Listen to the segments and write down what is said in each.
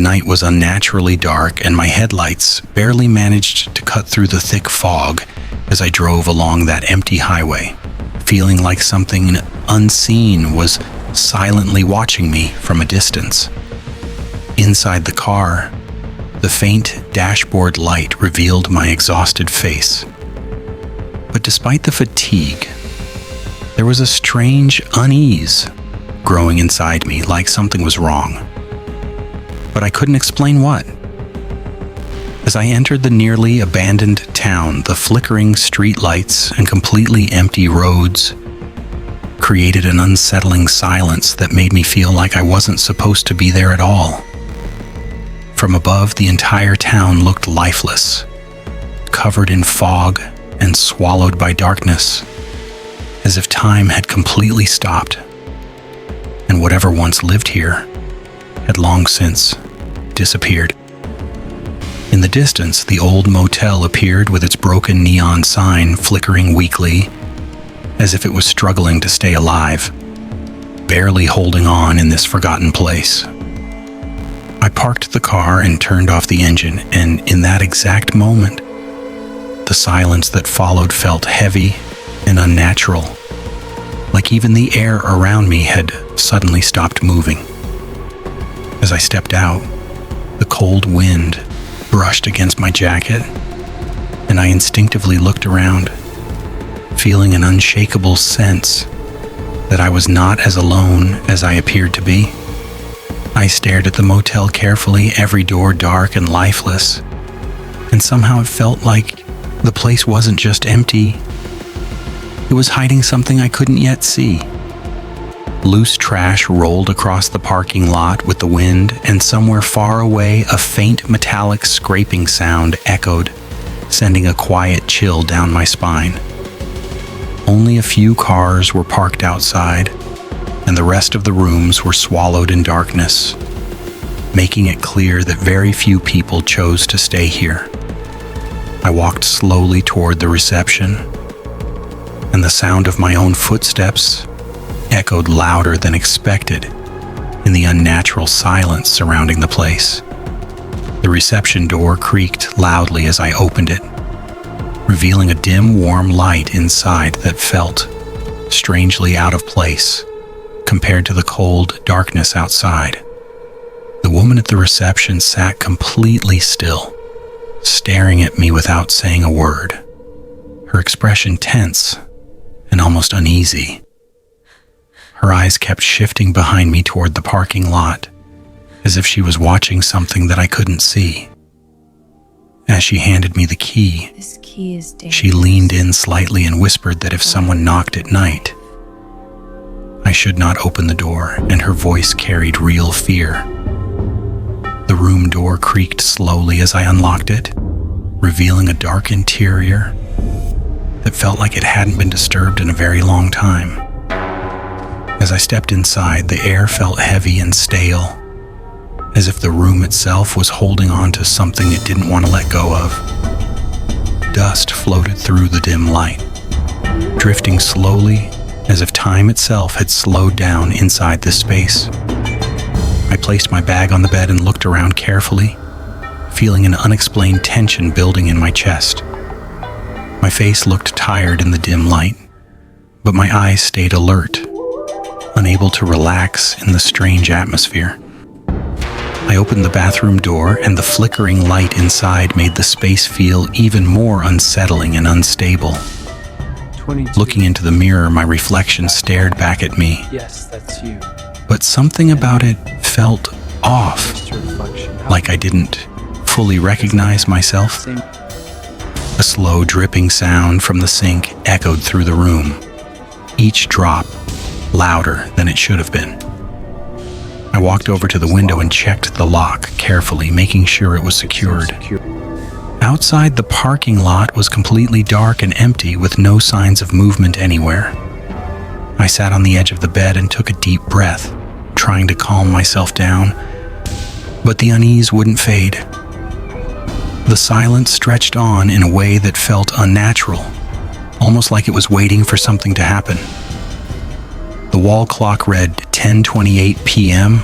night was unnaturally dark, and my headlights barely managed to cut through the thick fog as I drove along that empty highway, feeling like something unseen was silently watching me from a distance. Inside the car, the faint dashboard light revealed my exhausted face. But despite the fatigue, there was a strange unease growing inside me, like something was wrong. But I couldn't explain what. As I entered the nearly abandoned town, the flickering street lights and completely empty roads created an unsettling silence that made me feel like I wasn't supposed to be there at all. From above, the entire town looked lifeless, covered in fog and swallowed by darkness, as if time had completely stopped, and whatever once lived here had long since disappeared. In the distance, the old motel appeared with its broken neon sign flickering weakly, as if it was struggling to stay alive, barely holding on in this forgotten place. I parked the car and turned off the engine, and in that exact moment, the silence that followed felt heavy and unnatural, like even the air around me had suddenly stopped moving. As I stepped out, the cold wind brushed against my jacket, and I instinctively looked around, feeling an unshakable sense that I was not as alone as I appeared to be. I stared at the motel carefully, every door dark and lifeless, and somehow it felt like the place wasn't just empty. It was hiding something I couldn't yet see. Loose trash rolled across the parking lot with the wind, and somewhere far away, a faint metallic scraping sound echoed, sending a quiet chill down my spine. Only a few cars were parked outside, and the rest of the rooms were swallowed in darkness, making it clear that very few people chose to stay here. I walked slowly toward the reception, and the sound of my own footsteps echoed louder than expected in the unnatural silence surrounding the place. The reception door creaked loudly as I opened it, revealing a dim, warm light inside that felt strangely out of place compared to the cold darkness outside. The woman at the reception sat completely still, staring at me without saying a word, her expression tense and almost uneasy. Her eyes kept shifting behind me toward the parking lot, as if she was watching something that I couldn't see. As she handed me the key, This key is dangerous. she leaned in slightly and whispered that if someone knocked at night, I should not open the door, and her voice carried real fear. The room door creaked slowly as I unlocked it, revealing a dark interior that felt like it hadn't been disturbed in a very long time. As I stepped inside, the air felt heavy and stale, as if the room itself was holding on to something it didn't want to let go of. Dust floated through the dim light, drifting slowly as if time itself had slowed down inside this space. I placed my bag on the bed and looked around carefully, feeling an unexplained tension building in my chest. My face looked tired in the dim light, but my eyes stayed alert, unable to relax in the strange atmosphere. I opened the bathroom door, and the flickering light inside made the space feel even more unsettling and unstable. 22. Looking into the mirror, my reflection stared back at me, Yes, that's you. but something about it felt off, Just a reflection. like I didn't fully recognize myself. Same. A slow dripping sound from the sink echoed through the room, each drop louder than it should have been. I walked over to the window and checked the lock carefully, making sure it was secured. Outside, the parking lot was completely dark and empty, with no signs of movement anywhere. I sat on the edge of the bed and took a deep breath, trying to calm myself down, but the unease wouldn't fade. The silence stretched on in a way that felt unnatural, almost like it was waiting for something to happen. The wall clock read 10:28 p.m.,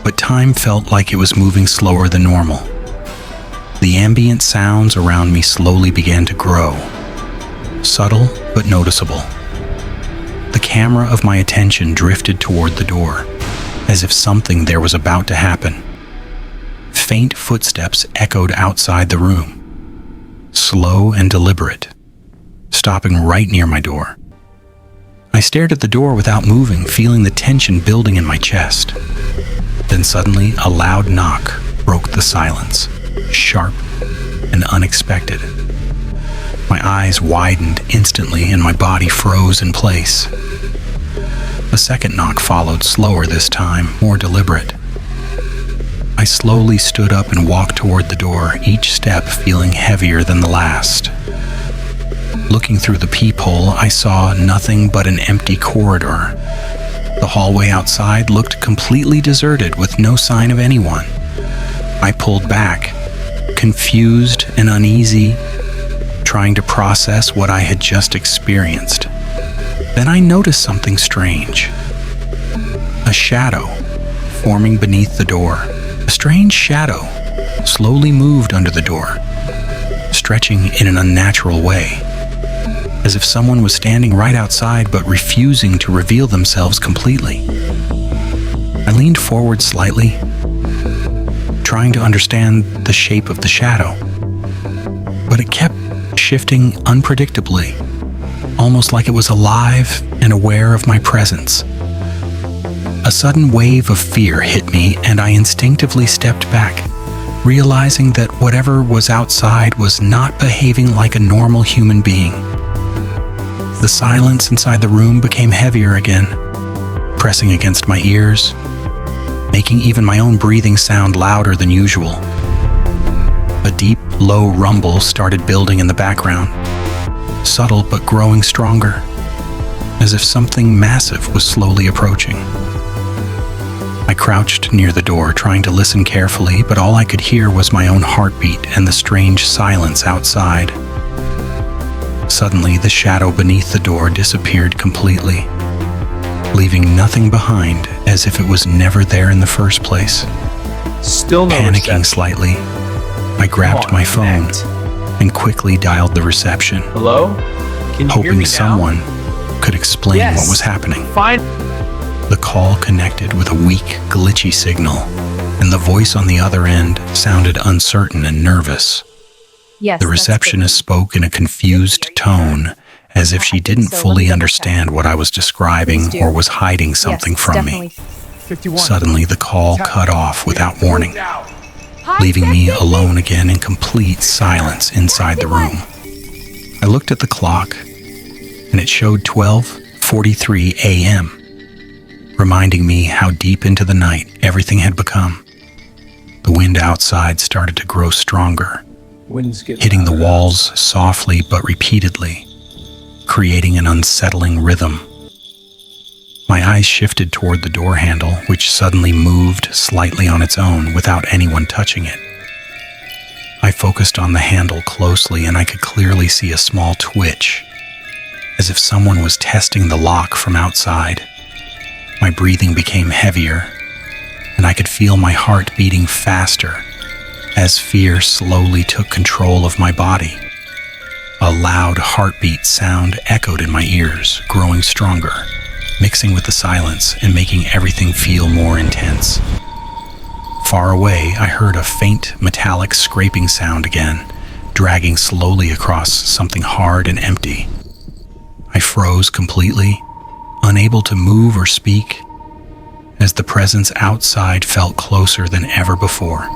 but time felt like it was moving slower than normal. The ambient sounds around me slowly began to grow, subtle but noticeable. The camera of my attention drifted toward the door, as if something there was about to happen. Faint footsteps echoed outside the room, slow and deliberate, stopping right near my door. I stared at the door without moving, feeling the tension building in my chest. Then suddenly, a loud knock broke the silence, sharp and unexpected. My eyes widened instantly and my body froze in place. A second knock followed, slower this time, more deliberate. I slowly stood up and walked toward the door, each step feeling heavier than the last. Looking through the peephole, I saw nothing but an empty corridor. The hallway outside looked completely deserted with no sign of anyone. I pulled back, confused and uneasy, trying to process what I had just experienced. Then I noticed something strange. A shadow forming beneath the door. A strange shadow slowly moved under the door, stretching in an unnatural way, as if someone was standing right outside but refusing to reveal themselves completely. I leaned forward slightly, trying to understand the shape of the shadow, but it kept shifting unpredictably, almost like it was alive and aware of my presence. A sudden wave of fear hit me, and I instinctively stepped back, realizing that whatever was outside was not behaving like a normal human being. The silence inside the room became heavier again, pressing against my ears, making even my own breathing sound louder than usual. A deep, low rumble started building in the background, subtle but growing stronger, as if something massive was slowly approaching. I crouched near the door, trying to listen carefully, but all I could hear was my own heartbeat and the strange silence outside. Suddenly, the shadow beneath the door disappeared completely, leaving nothing behind, as if it was never there in the first place. Still no Panicking reception. slightly, I grabbed my phone and quickly dialed the reception, Hello? Can you hear hoping me now? someone could explain Yes. what was happening. Fine. The call connected with a weak, glitchy signal, and the voice on the other end sounded uncertain and nervous. Yes. The receptionist spoke in a confused tone, as if she didn't So let me fully double understand what I was describing Please do. or was hiding something from me. 51. Suddenly, the call cut off without warning, leaving me alone again in complete silence inside the room. I looked at the clock, and it showed 12:43 a.m., reminding me how deep into the night everything had become. The wind outside started to grow stronger, Winds get hitting the louder. walls softly but repeatedly, creating an unsettling rhythm. My eyes shifted toward the door handle, which suddenly moved slightly on its own without anyone touching it. I focused on the handle closely, and I could clearly see a small twitch, as if someone was testing the lock from outside. My breathing became heavier, and I could feel my heart beating faster as fear slowly took control of my body. A loud heartbeat sound echoed in my ears, growing stronger, mixing with the silence and making everything feel more intense. Far away, I heard a faint metallic scraping sound again, dragging slowly across something hard and empty. I froze completely, unable to move or speak, as the presence outside felt closer than ever before.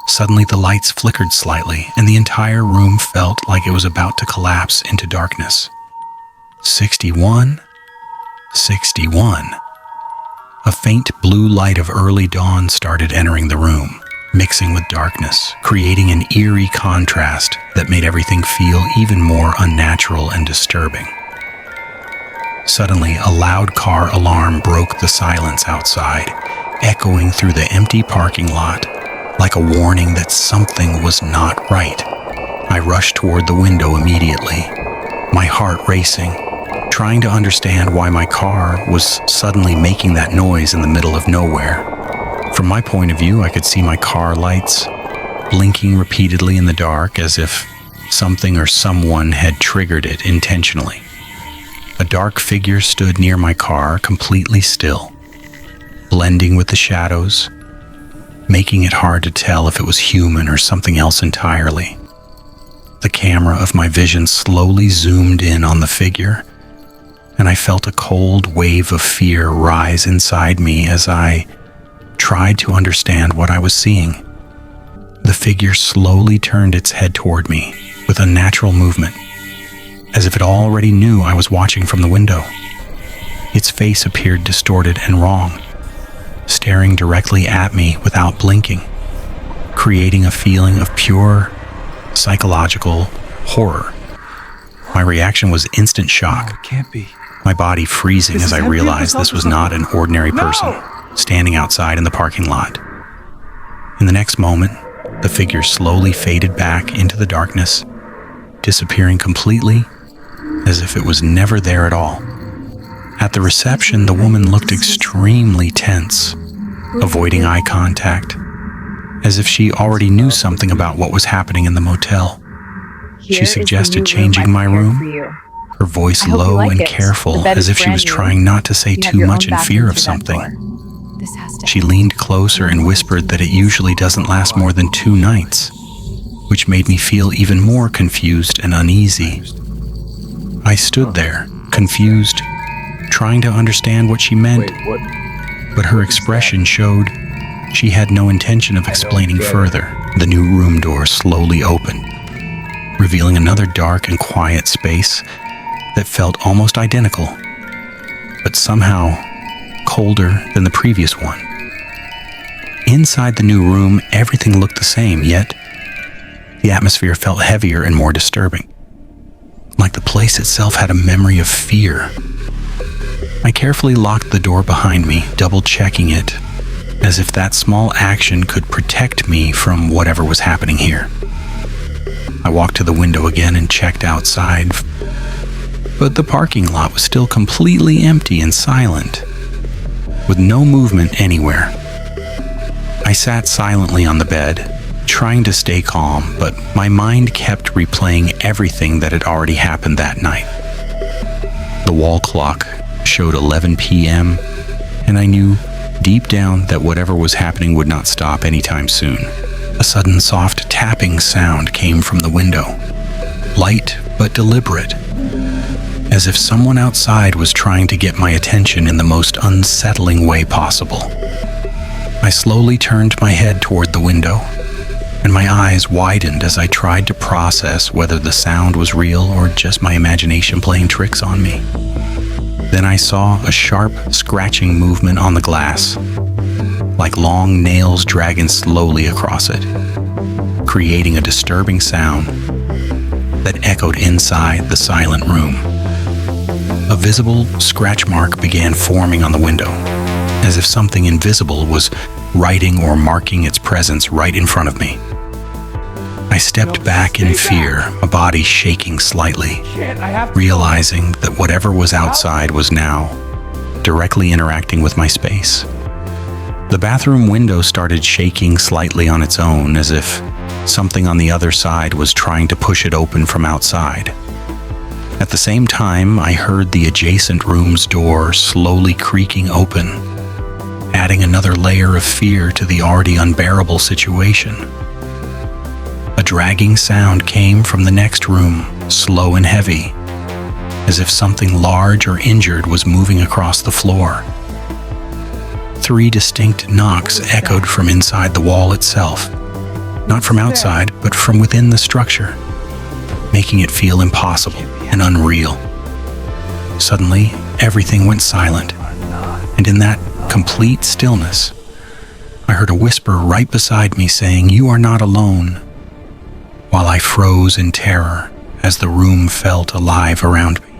Suddenly, the lights flickered slightly, and the entire room felt like it was about to collapse into darkness. 61. 61. A faint blue light of early dawn started entering the room, mixing with darkness, creating an eerie contrast that made everything feel even more unnatural and disturbing. Suddenly, a loud car alarm broke the silence outside, echoing through the empty parking lot like a warning that something was not right. I rushed toward the window immediately, my heart racing, trying to understand why my car was suddenly making that noise in the middle of nowhere. From my point of view, I could see my car lights blinking repeatedly in the dark as if something or someone had triggered it intentionally. A dark figure stood near my car, completely still, blending with the shadows, making it hard to tell if it was human or something else entirely. The camera of my vision slowly zoomed in on the figure, and I felt a cold wave of fear rise inside me as I tried to understand what I was seeing. The figure slowly turned its head toward me with a natural movement, as if it already knew I was watching from the window. Its face appeared distorted and wrong, staring directly at me without blinking, creating a feeling of pure psychological horror. My reaction was instant shock, It can't be. my body freezing as I realized this was not an ordinary person standing outside in the parking lot. In the next moment, the figure slowly faded back into the darkness, disappearing completely as if it was never there at all. At the reception, the woman looked extremely tense, avoiding eye contact, as if she already knew something about what was happening in the motel. She suggested changing my room, her voice low and careful, as if she was trying not to say too much in fear of something. She leaned closer and whispered that it usually doesn't last more than 2 nights, which made me feel even more confused and uneasy. I stood there, confused, trying to understand what she meant, Wait, what? but her expression showed she had no intention of explaining further. The new room door slowly opened, revealing another dark and quiet space that felt almost identical, but somehow colder than the previous one. Inside the new room, everything looked the same, yet the atmosphere felt heavier and more disturbing, like the place itself had a memory of fear. I carefully locked the door behind me, double-checking it, as if that small action could protect me from whatever was happening here. I walked to the window again and checked outside, but the parking lot was still completely empty and silent, with no movement anywhere. I sat silently on the bed, trying to stay calm, but my mind kept replaying everything that had already happened that night. The wall clock showed 11 p.m., and I knew deep down that whatever was happening would not stop anytime soon. A sudden soft tapping sound came from the window, light but deliberate, as if someone outside was trying to get my attention in the most unsettling way possible. I slowly turned my head toward the window, and my eyes widened as I tried to process whether the sound was real or just my imagination playing tricks on me. Then I saw a sharp, scratching movement on the glass, like long nails dragging slowly across it, creating a disturbing sound that echoed inside the silent room. A visible scratch mark began forming on the window, as if something invisible was writing or marking its presence right in front of me. I stepped back in fear, my body shaking slightly, realizing that whatever was outside was now directly interacting with my space. The bathroom window started shaking slightly on its own, as if something on the other side was trying to push it open from outside. At the same time, I heard the adjacent room's door slowly creaking open, adding another layer of fear to the already unbearable situation. A dragging sound came from the next room, slow and heavy, as if something large or injured was moving across the floor. 3 distinct knocks echoed from inside the wall itself, not from outside, but from within the structure, making it feel impossible and unreal. Suddenly, everything went silent, and in that complete stillness, I heard a whisper right beside me saying, "You are not alone," while I froze in terror as the room felt alive around me.